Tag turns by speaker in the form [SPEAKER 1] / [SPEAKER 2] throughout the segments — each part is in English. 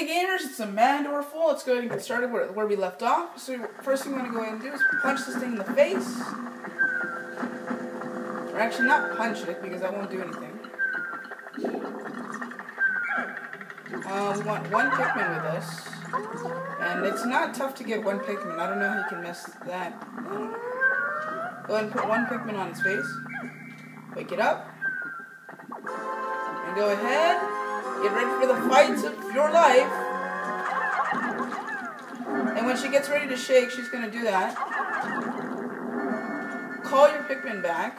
[SPEAKER 1] Hey gamers, it's Amanda full. Let's go ahead and get started where we left off. So first thing we want to go ahead and do is punch this thing in the face. Or actually not punch it, because that won't do anything. We want one Pikmin with us. And it's not tough to get one Pikmin. I don't know how you can miss that. Go ahead and put one Pikmin on its face. Wake it up. And go ahead. Get ready for the fights of your life. And when she gets ready to shake, she's going to do that. Call your Pikmin back.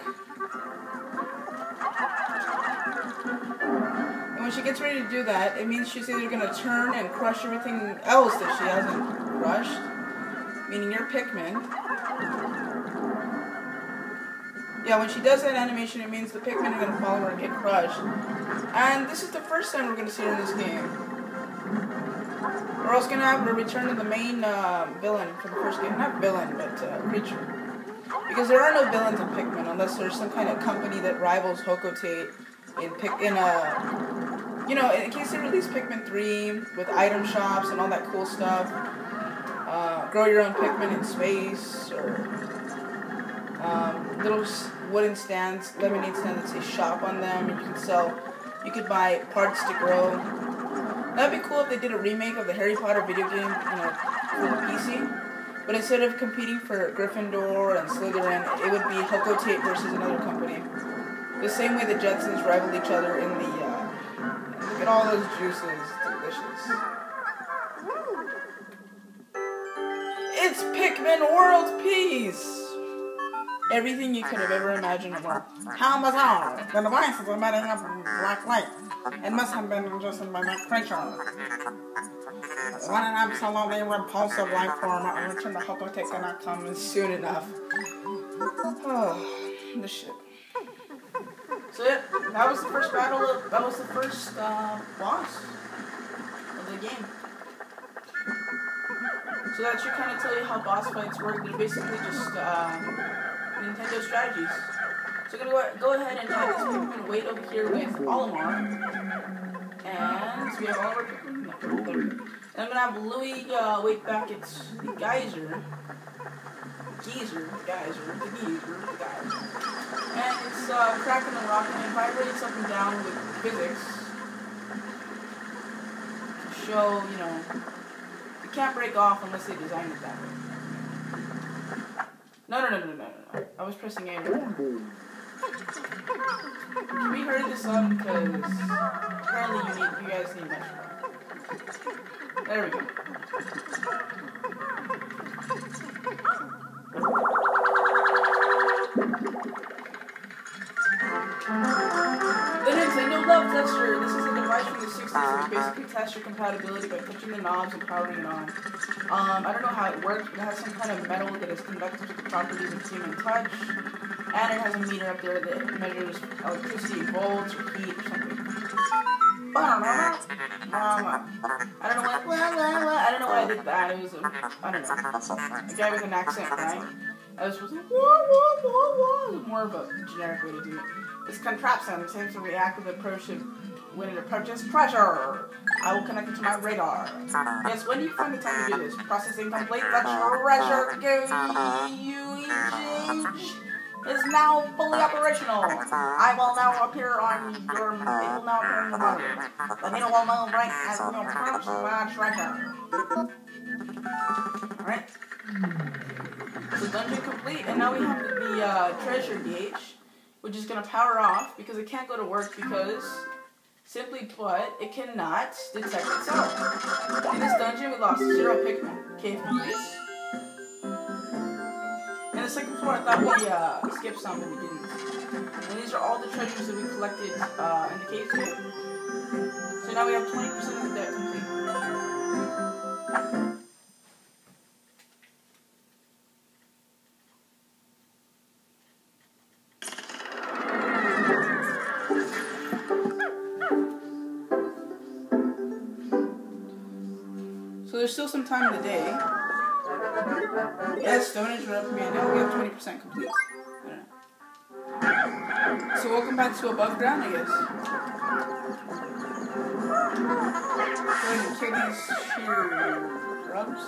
[SPEAKER 1] And when she gets ready to do that, it means she's either going to turn and crush everything else that she hasn't crushed, meaning your Pikmin. Yeah, when she does that animation, it means the Pikmin are going to follow her and get crushed. And this is the first time we're going to see her in this game. We're also going to have her return to the main villain for the first game. Not villain, but creature. Because there are no villains in Pikmin unless there's some kind of company that rivals Hocotate in in case they release Pikmin 3 with item shops and all that cool stuff. Grow your own Pikmin in space, or little wooden stands, lemonade stands that say shop on them, and you could buy parts to grow. That'd be cool if they did a remake of the Harry Potter video game, for the PC. But instead of competing for Gryffindor and Slytherin, it would be Hocotate versus another company. The same way the Jetsons rivaled each other in the, look at all those juices, it's delicious. It's Pikmin World Peace! Everything you could have ever imagined and more. How bizarre! The devices are emitting up black light. It must have been adjusted by that creature. What an absolutely repulsive life form. A return to Hocotate cannot come soon enough. Oh, this shit. So yeah, that was the first battle that was the first boss of the game. So that should kind of tell you how boss fights work. They're basically just Nintendo strategies. So I'm going to go ahead and have this Pikmin wait over here with Olimar. And so we have all of our Pikmin. And I'm going to have Louie wait back at the Geyser. And it's cracking and rocking and vibrates up and down with physics. To show, you can't break off unless they design it that way. No. I was pressing A. Can we hurry this up? Because apparently you guys need much more. There we go. The Nintendo Love Tester. This is a device from the 60s that basically tests your compatibility by touching the knobs and powering it on. I don't know how it works, but it has some kind of metal that is conductive to the properties of human touch. And it has a meter up there that measures electricity in volts or heat or something. I don't know why I did that. It was a guy with an accent, right? I was supposed to whoa. It was more of a generic way to do it. This contraption seems to react with when it approaches pressure. I will connect it to my radar. Yes, when do you find the time to do this? Processing complete. The treasure gauge is now fully operational. It will now appear on your monitor. The needle will move right as you approach the treasure. Alright. So dungeon complete, and now we have the treasure gauge, which is going to power off because it can't go to work because, simply put, it cannot detect itself. In this dungeon, we lost 0 Pikmin. Cave please. And the second floor, I thought we skipped some, and we didn't. And these are all the treasures that we collected in the cave today. So now we have 20% of the deck complete. So there's still some time in the day. Yes, don't interrupt me. I know we have 20% complete. So welcome back to above ground, I guess. Go ahead and kick at these shrubs.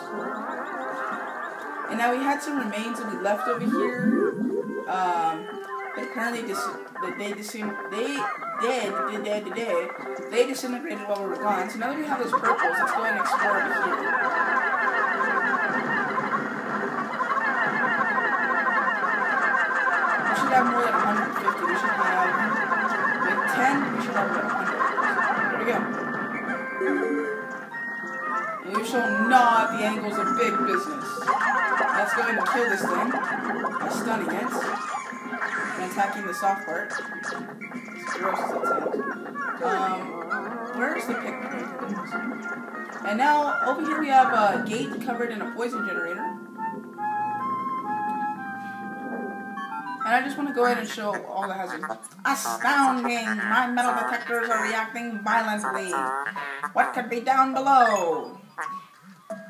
[SPEAKER 1] And now we had some remains that we left over here. But apparently they disintegrated while we were gone. So now that we have those purples, let's go ahead and explore over here. We should have more than 150. We should have, with 10, we should have about 100. There we go. And we shall gnaw at the angles of big business. Let's go ahead and kill this thing by stunning it and attacking the soft part. It's gross as that sounds. Where's the Pikmin? And now over here we have a gate covered in a poison generator. And I just want to go ahead and show all the hazards. Astounding! My metal detectors are reacting violently. What could be down below?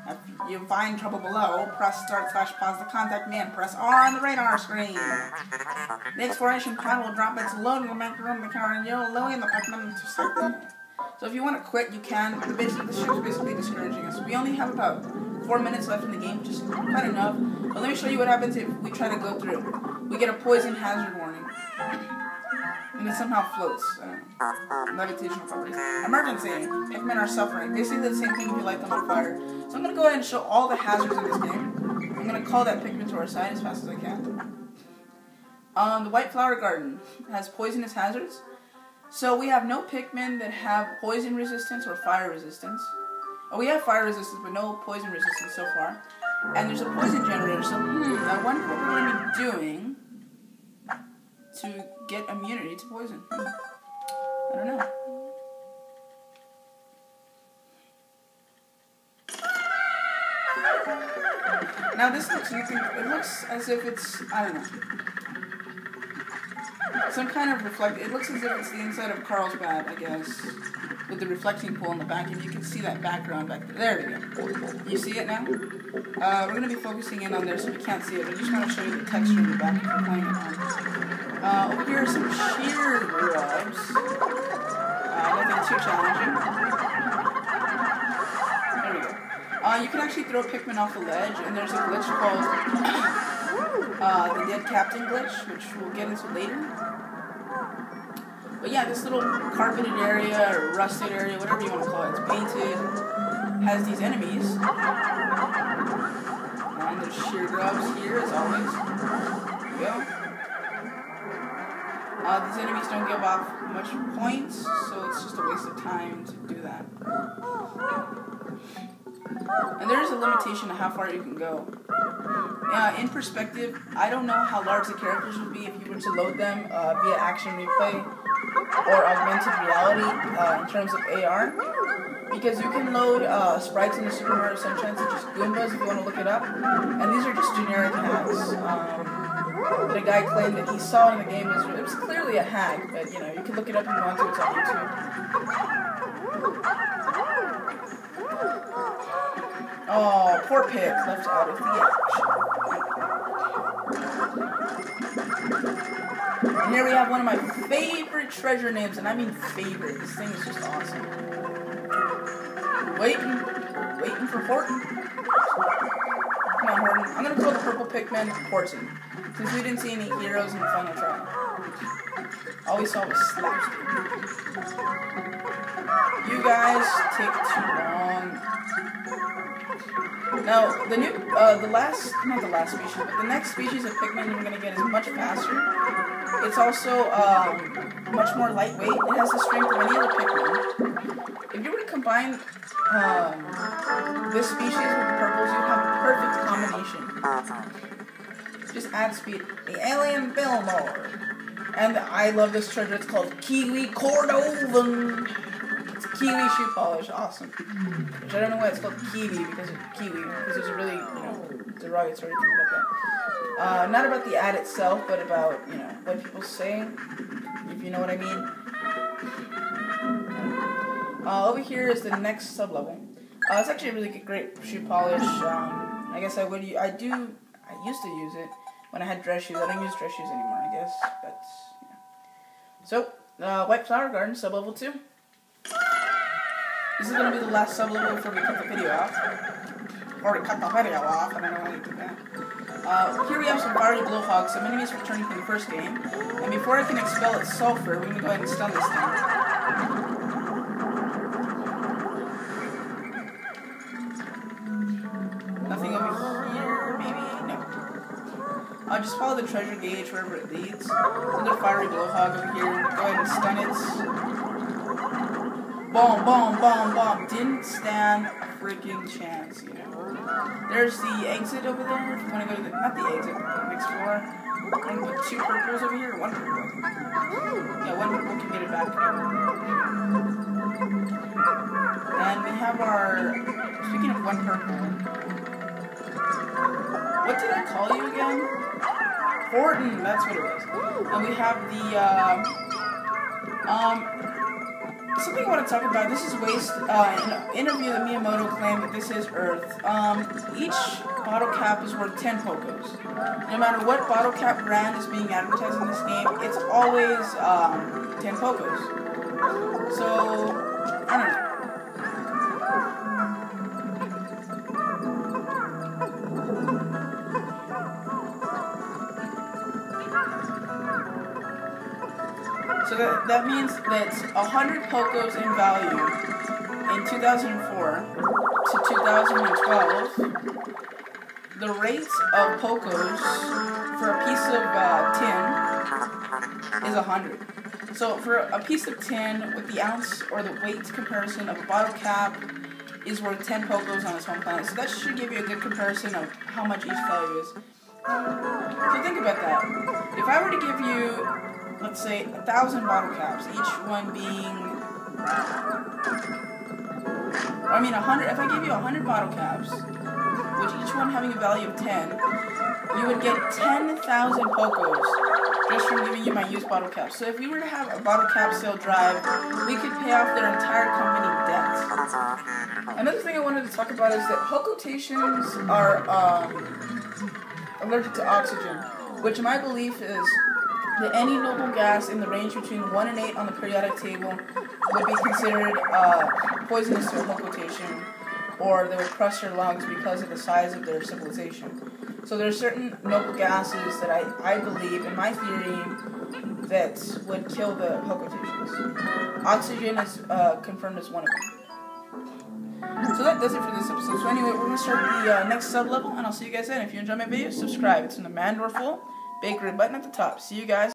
[SPEAKER 1] If you find trouble below, press start/pause to contact me and press R on the radar screen. The exploration pod will drop its load in the back room of the car and you'll lower the Pikmin to safety. So if you want to quit, you can. But basically, the ship's basically discouraging us. We only have about 4 minutes left in the game, which is quite enough. But let me show you what happens if we try to go through. We get a poison hazard warning. And it somehow floats. Levitational properties. Emergency. Pikmin are suffering. Basically the same thing if you light them on fire. So I'm going to go ahead and show all the hazards in this game. I'm going to call that Pikmin to our side as fast as I can. The White Flower Garden has poisonous hazards. So we have no Pikmin that have poison resistance or fire resistance. Oh, we have fire resistance, but no poison resistance so far. And there's a poison generator, so I wonder what we're going to be doing to get immunity to poison. I don't know. Now this looks, it looks as if it's, I don't know, some kind of it looks as if it's the inside of Carlsbad, I guess, with the reflecting pool in the back, and you can see that background back there. There we go. You see it now? We're going to be focusing in on there so we can't see it. I just want to show you the texture in the back if you're playing it on. Over here are some sheer grubs. Nothing too challenging. There we go. You can actually throw Pikmin off the ledge, and there's a glitch called the Dead Captain glitch, which we'll get into later. But yeah, this little carpeted area, or rusted area, whatever you want to call it, it's painted, has these enemies. And there's sheer grubs here, as always. There we go. These enemies don't give off much points, so it's just a waste of time to do that. And there is a limitation to how far you can go. In perspective, I don't know how large the characters would be if you were to load them via action replay or augmented reality in terms of AR. Because you can load sprites in the Super Mario Sunshine such as Goombas if you want to look it up. And these are just generic hacks. That a guy claimed that he saw in the game it was clearly a hack, but you know, you can look it up if you want to, it's on YouTube. Oh, poor pig, left out of the action. And here we have one of my favorite treasure names, and I mean favorite. This thing is just awesome. Waiting for Horton. Come on, Horton. I'm gonna call the purple Pikmin Horton, since we didn't see any heroes in the final trial. All we saw was slapstick. You guys take too long. Now, the next species of Pikmin you're going to get is much faster. It's also much more lightweight. It has the strength of any other Pikmin. If you were to combine this species with the purples, you'd have a perfect combination. Just add speed. The Alien Fillmore. And I love this treasure. It's called Kiwi Cordovan. Kiwi shoe polish, awesome. Which I don't know why it's called kiwi because there's a really, derogatory thing about that. Not about the ad itself, but about, what people say, if you know what I mean. Over here is the next sub-level. It's actually a really great shoe polish. I guess I used to use it when I had dress shoes. I don't use dress shoes anymore, I guess, but, yeah. So, White Flower Garden, sub-level 2. This is gonna be the last sub-level before we cut the video off. Or to cut the video off, I don't know why you did that. Here we have some fiery blowhogs, some enemies returning from the first game. And before I can expel its sulfur, we're gonna go ahead and stun this thing. Nothing over here, maybe? No. I'll just follow the treasure gauge wherever it leads. Another fiery blowhog over here. Go ahead and stun it. Boom, boom, boom, boom. Didn't stand a freaking chance, you know. There's the exit over there. If you want to go to the, not the exit, the next floor. I'm going to put 2 purples over here. 1 purple. Yeah, 1 purple can get it back. And we have our, speaking of 1 purple, what did I call you again? Horton, that's what it was. And we have the, something I want to talk about. This is waste. In an interview that Miyamoto claimed that this is Earth. Each bottle cap is worth 10 Pokos. No matter what bottle cap brand is being advertised in this game, it's always 10 Pokos. So, I don't know. So that means that 100 Pokos in value in 2004 to 2012, the rate of Pokos for a piece of tin is 100. So for a piece of tin with the ounce or the weight comparison of a bottle cap is worth 10 Pokos on its home planet. So that should give you a good comparison of how much each value is. So think about that. If I were to give you, let's say, 1,000 bottle caps, each one being, 100, if I gave you 100 bottle caps, which each one having a value of 10, you would get 10,000 Pokos just from giving you my used bottle caps. So if we were to have a bottle cap sale drive, we could pay off their entire company debt. Another thing I wanted to talk about is that Hokotations are allergic to oxygen, which my belief is that any noble gas in the range between 1 and 8 on the periodic table would be considered poisonous to a Hokotation, or they would crush their lungs because of the size of their civilization. So there are certain noble gases that I believe, in my theory, that would kill the Hokotations. Oxygen is confirmed as one of them. So that does it for this episode. So anyway, we're going to start the next sub-level, and I'll see you guys then. If you enjoy my videos, subscribe. It's in the Mandorful Bakery button at the top. See you guys.